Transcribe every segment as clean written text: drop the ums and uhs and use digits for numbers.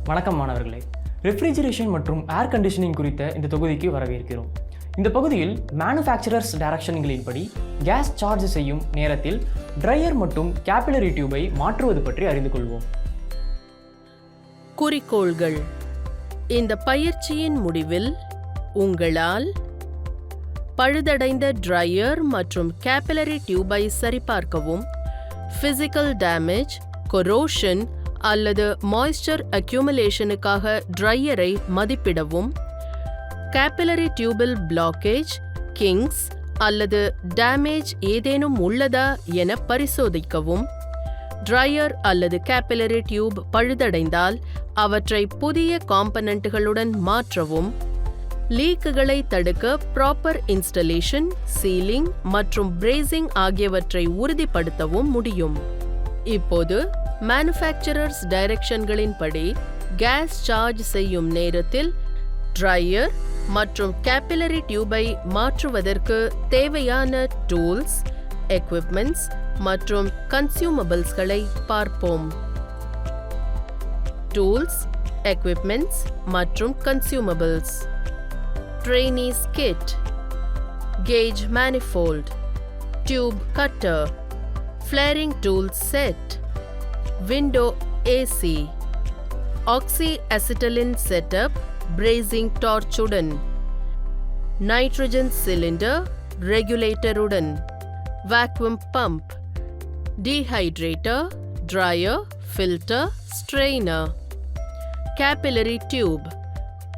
வணக்கம் மாணவர்களே. ரெஃப்ரிஜரேஷன் மற்றும் ஏர் கண்டிஷனிங் குறித்த இந்த தொகுதிக்கு வரவேற்கிறோம். இந்த பகுதியில் மேனுஃபேக்சரர்ஸ் டைரக்ஷன்களின்படி கேஸ் சார்ஜ் செய்யும் நேரத்தில் ட்ரையர் மற்றும் கேபிலரி டியூபை மாற்றுவது பற்றி அறிந்து கொள்வோம். குறிக்கோள்கள். இந்த பயிற்சியின் முடிவில் உங்களால் பழுதடைந்த ட்ரையர் மற்றும் கேபிலரி டியூபை சரிபார்க்கவும், பிசிக்கல் டேமேஜ், கொரோஷன் அல்லது மாய்ஸ்சர் அக்யூமுலேஷனுக்காக ட்ரையரை மதிப்பிடவும், கேபிலரி டியூபில் பிளாக்கேஜ், கிங்ஸ் அல்லது டேமேஜ் ஏதேனும் உள்ளதா என பரிசோதிக்கவும், ட்ரையர் அல்லது கேபிலரி டியூப் பழுதடைந்தால் அவற்றை புதிய காம்பனன்ட்களுடன் மாற்றவும், லீக்குகளை தடுக்க ப்ராப்பர் இன்ஸ்டலேஷன், சீலிங் மற்றும் பிரேசிங் ஆகியவற்றை உறுதிப்படுத்தவும் முடியும். இப்போது மேனுஃபேக்சரர்ஸ் டைரக்ஷன்களின்படி கேஸ் சார்ஜ் செய்யும் நேரத்தில் ட்ரையர் மற்றும் கேபிலரி டியூபை மாற்றுவதற்கு தேவையான டூல்ஸ், எக்விப்மெண்ட்ஸ் மற்றும் கன்சூமபிள்ஸ்களை பார்ப்போம். டூல்ஸ், எக்விப்மெண்ட்ஸ் மற்றும் consumables. Trainees kit, gauge manifold, tube cutter, flaring tool set, window AC, oxyacetylene setup brazing torch-உடன், nitrogen cylinder regulator-உடன், vacuum pump, dehydrator, drier, filter, strainer, capillary tube,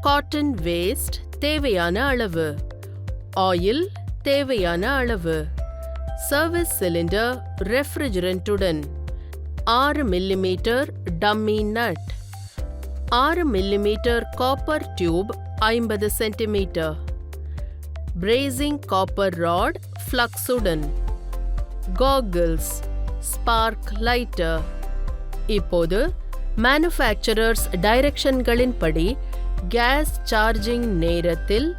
cotton waste தேவையான அளவு, oil தேவையான அளவு, service cylinder refrigerant-உடன், 6 mm dummy nut, 6 mm copper tube 50 cm, brazing copper rod ஃப்ளக்ஸுடன், goggles, spark lighter. இப்போது manufacturers டைரக்ஷன்களின்படி கேஸ் சார்ஜிங் நேரத்தில்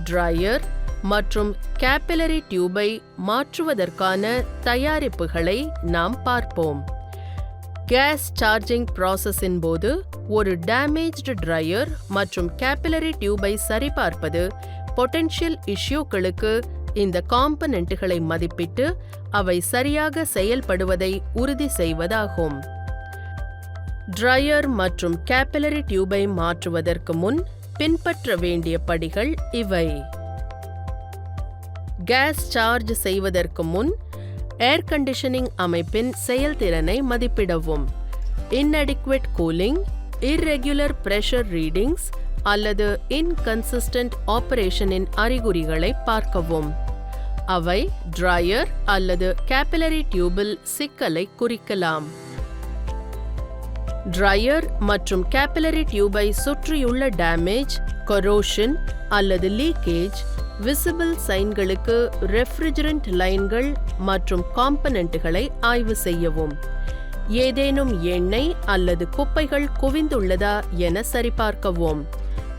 ட்ரையர் மற்றும் கேபிலரி டியூபை மாற்றுவதற்கான தயாரிப்புகளை நாம் பார்ப்போம். கேஸ் சார்ஜிங் ப்ராசஸின் போது ஒரு டேமேஜ்டு ட்ரையர் மற்றும் கேபிலரி டியூபை சரிபார்ப்பது பொட்டென்ஷியல் இஷ்யூக்களுக்கு இந்த காம்பனன்ட்களை மதிப்பிட்டு அவை சரியாக செயல்படுவதை உறுதி செய்வதாகும். ட்ரையர் மற்றும் கேபிலரி டியூபை மாற்றுவதற்கு முன் பின்பற்ற வேண்டிய படிகள் இவை. கேஸ் சார்ஜ் செய்வதற்கு முன் ஏர் கண்டிஷனிங் அமைப்பின் செயல்திறனை மதிப்பிடவும். inadequate cooling, irregular pressure readings அல்லது இன்கன்சிஸ்டன்ட் ஆபரேஷனின் அறிகுறிகளை பார்க்கவும். அவை ட்ரையர் அல்லது கேபிலரி டியூபில் சிக்கலை குறிக்கலாம். ட்ரையர் மற்றும் கேபிலரி டியூபை சுற்றியுள்ள டேமேஜ், கொரோஷன் அல்லது லீக்கேஜ் விசிபிள் சைன்களுக்கு ரெஃப்ரிஜரண்ட் லைன்கள் மற்றும் காம்பனன்ட்களை ஆய்வு செய்யவும். ஏதேனும் எண்ணெய் அல்லது குப்பைகள் குவிந்துள்ளதா என சரிபார்க்கவும்.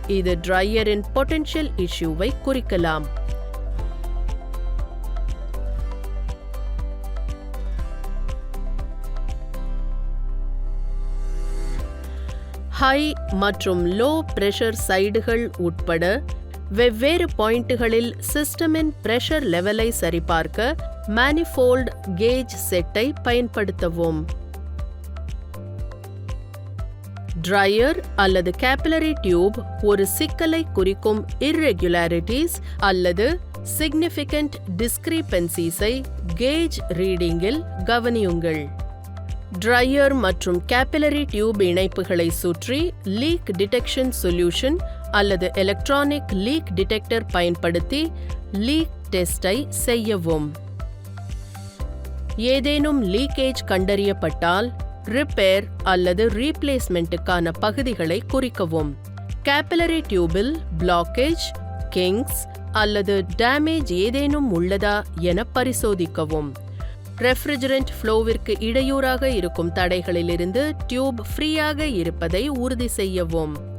இது ட்ரையரின் பொட்டென்ஷியல் இஷ்யூவை குறிக்கலாம். ஹை மற்றும் லோ பிரஷர் சைடுகள் உட்பட வெவ்வேறு பாயிண்டுகளில் சிஸ்டமின் பிரஷர் லெவலை சரிபார்க்க manifold கேஜ் செட்டை பயன்படுத்தவும். ட்ரையர் அல்லது கேபிலரி டியூப் ஒரு சிக்கலை குறிக்கும் irregularities அல்லது significant discrepancies-ஐ கேஜ் ரீடிங்கில் கவனியுங்கள். ட்ரையர் மற்றும் கேபிலரி டியூப் இணைப்புகளை சுற்றி லீக் டிடெக்ஷன் சொல்யூஷன் அல்லது எலக்ட்ரானிக் லீக் டிடெக்டர் பயன்படுத்தி லீக் டெஸ்டை செய்யவும். ஏதேனும் லீக்கேஜ் கண்டறியப்பட்டால் ரிப்பேர் அல்லது ரீப்ளேஸ்மெண்ட்டுக்கான பகுதிகளை குறிக்கவும். கேபிலரி டியூபில் பிளாக்கேஜ், கிங்ஸ் அல்லது டேமேஜ் ஏதேனும் உள்ளதா என பரிசோதிக்கவும். ரெஃப்ரிஜரண்ட் ஃப்ளோவிற்கு இடையூறாக இருக்கும் தடைகளிலிருந்து டியூப் ஃப்ரீயாக இருப்பதை உறுதி செய்யவும்.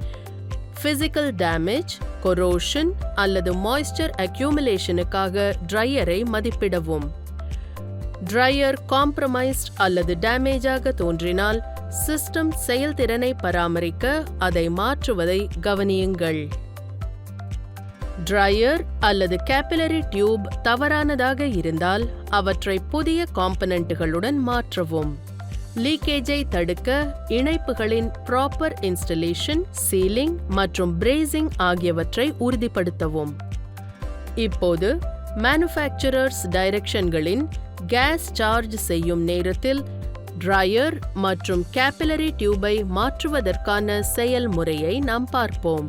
பிசிக்கல் டேமேஜ், கொரோஷன் அல்லது மாய்ஸ்சர் அக்யூமுலேஷனுக்காக ட்ரையரை மதிப்பிடவும். ட்ரையர் காம்ப்ரமைஸ்ட் அல்லது டேமேஜாக தோன்றினால் சிஸ்டம் செயல்திறனை பராமரிக்க அதை மாற்றுவதை கவனியுங்கள். drier அல்லது capillary டியூப் தவறானதாக இருந்தால் அவற்றை புதிய காம்பனன்ட்டுகளுடன் மாற்றவும். லீக்கேஜை தடுக்க இணைப்புகளின் ப்ராப்பர் இன்ஸ்டலேஷன், சீலிங் மற்றும் பிரேசிங் ஆகியவற்றை உறுதிப்படுத்தவும். இப்போது மேனுஃபேக்சரர்ஸ் டைரக்ஷன்களின் கேஸ் சார்ஜ் செய்யும் நேரத்தில் drier மற்றும் capillary டியூபை மாற்றுவதற்கான செயல்முறையை நாம் பார்ப்போம்.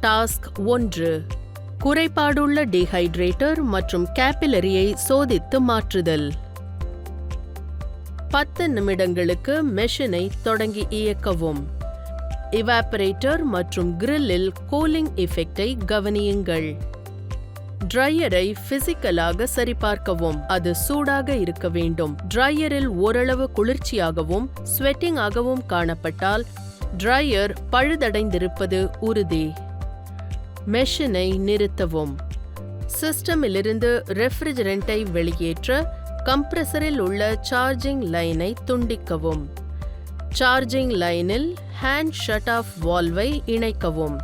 டாஸ்க் 1. குறைபாடுள்ள dehydrator மற்றும் capillary-ஐ சோதித்து மாற்றுதல். 10 நிமிடங்களுக்கு மெஷினை தொடங்கி இயக்கவும். இவாப்பரேட்டர் மற்றும் கிரில்லில் கூலிங் எஃபெக்டை கவனியுங்கள். ட்ரையரை பிசிக்கலாக சரிபார்க்கவும். அது சூடாக இருக்க வேண்டும். ட்ரையரில் ஓரளவு குளிர்ச்சியாகவும் ஸ்வெட்டிங் ஆகவும் காணப்பட்டால் ட்ரையர் பழுதடைந்திருப்பது உறுதி. மெஷினை நிறுத்தவும். சிஸ்டமிலிருந்து ரெஃப்ரிஜரண்ட்டை வெளியேற்ற கம்ப்ரஸரில் உள்ள சார்ஜிங் லைனை துண்டிக்கவும். சார்ஜிங் லைனில் ஹேண்ட் ஷட் ஆஃப் வால்வை இணைக்கவும்.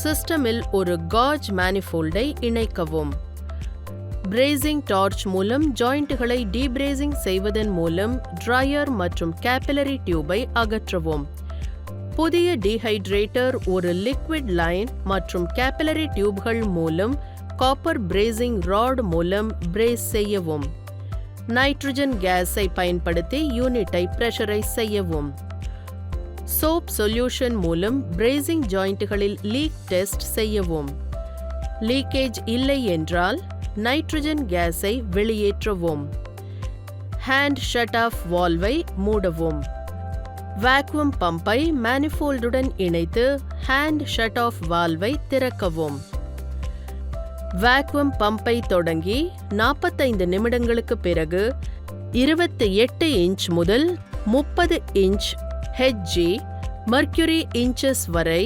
சிஸ்டமில் ஒரு காஜ் மேனிஃபோல்டை இணைக்கவும். பிரேசிங் டார்ச் மூலம் ஜாயிண்ட்டுகளை டீபிரேசிங் செய்வதன் மூலம் ட்ரையர் மற்றும் capillary டியூபை அகற்றவும். புதிய டீஹைட்ரேட்டர் ஒரு லிக்விட் லைன் மற்றும் capillary டியூப்கள் மூலம் காப்பர் பிரேசிங் ராட் மூலம் பிரேஸ் செய்யவும். நைட்ரஜன் கேஸை பயன்படுத்தி யூனிட்டை பிரஷரைஸ் செய்யவும். சோப் சொல்யூஷன் மூலம் பிரேசிங் ஜாயிண்ட்டுகளில் லீக் டெஸ்ட் செய்யவும். லீக்கேஜ் இல்லை என்றால் நைட்ரஜன் கேஸை வெளியேற்றவும். ஹேண்ட் ஷட் ஆஃப் வால்வை மூடவும். வாக்யூம் பம்பை மேனிஃபோல்டுடன் இணைத்து ஹேண்ட் ஷட் ஆஃப் வால்வை திறக்கவும். வாக்யூம் பம்பை தொடங்கி 45 நிமிடங்களுக்கு பிறகு 28 இன்ச் முதல் 30 இன்ச் HG மர்க்யூரி இன்ச்சஸ் வரை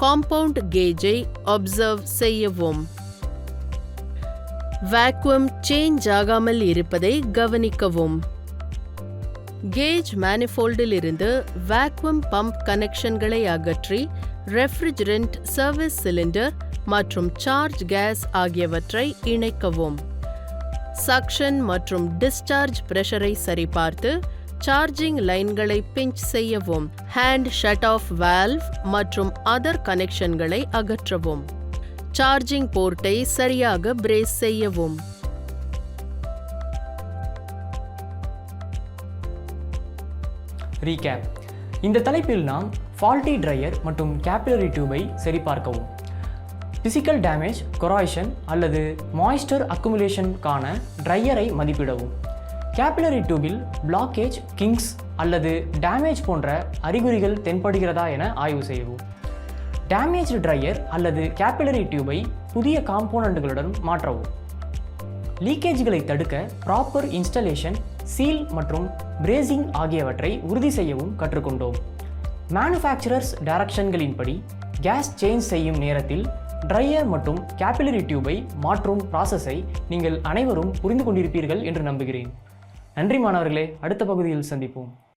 காம்பவுண்ட் கேஜை அப்சர்வ் செய்யவும். வாக்யூம் சேஞ்ச் ஆகாமல் இருப்பதை கவனிக்கவும். கேஜ் மேனிஃபோல்டில் இருந்து வாக்யூம் பம்ப் கனெக்ஷன்களை அகற்றி ரெஃப்ரிஜரண்ட், சர்வீஸ் சிலிண்டர் மற்றும் சார்ஜ் கேஸ் ஆகியவற்றை இணைக்கவும். சக்ஷன் மற்றும் டிஸ்சார்ஜ் பிரஷரை சரிபார்த்து சார்ஜிங் லைன்களை பிஞ்ச் செய்யவும். ஹேண்ட் ஷட் ஆஃப் வால்வ் மற்றும் அதர் கனெக்ஷன்களை அகற்றவும். சார்ஜிங் போர்ட்டை சரியாக பிரேஸ் செய்யவும். ரீகேப். இந்த தலைப்பில் நாம் ஃபால்ட்டி ட்ரையர் மற்றும் capillary டியூபை சரிபார்க்கவும். பிசிக்கல் டேமேஜ், கொராய்ஷன் அல்லது மாய்ஸ்டர் அக்குமுலேஷனுக்கான ட்ரையரை மதிப்பிடவும். capillary டியூபில் பிளாக்கேஜ், கிங்ஸ் அல்லது டேமேஜ் போன்ற அறிகுறிகள் தென்படுகிறதா என ஆய்வு செய்யவும். டேமேஜ் ட்ரையர் அல்லது capillary டியூபை புதிய காம்போனன்ட்களுடன் மாற்றவும். லீக்கேஜ்களை தடுக்க ப்ராப்பர் இன்ஸ்டலேஷன், சீல் மற்றும் பிரேசிங் ஆகியவற்றை உறுதி செய்யவும் கற்றுக்கொண்டோம். மேனுஃபேக்சரர்ஸ் டைரக்ஷன்களின்படி கேஸ் சேஞ்ச் செய்யும் நேரத்தில் ட்ரையர் மற்றும் capillary டியூபை மாற்றும் ப்ராசஸை நீங்கள் அனைவரும் புரிந்து கொண்டிருப்பீர்கள் என்று நம்புகிறேன். நன்றி மாணவர்களே, அடுத்த பகுதியில் சந்திப்போம்.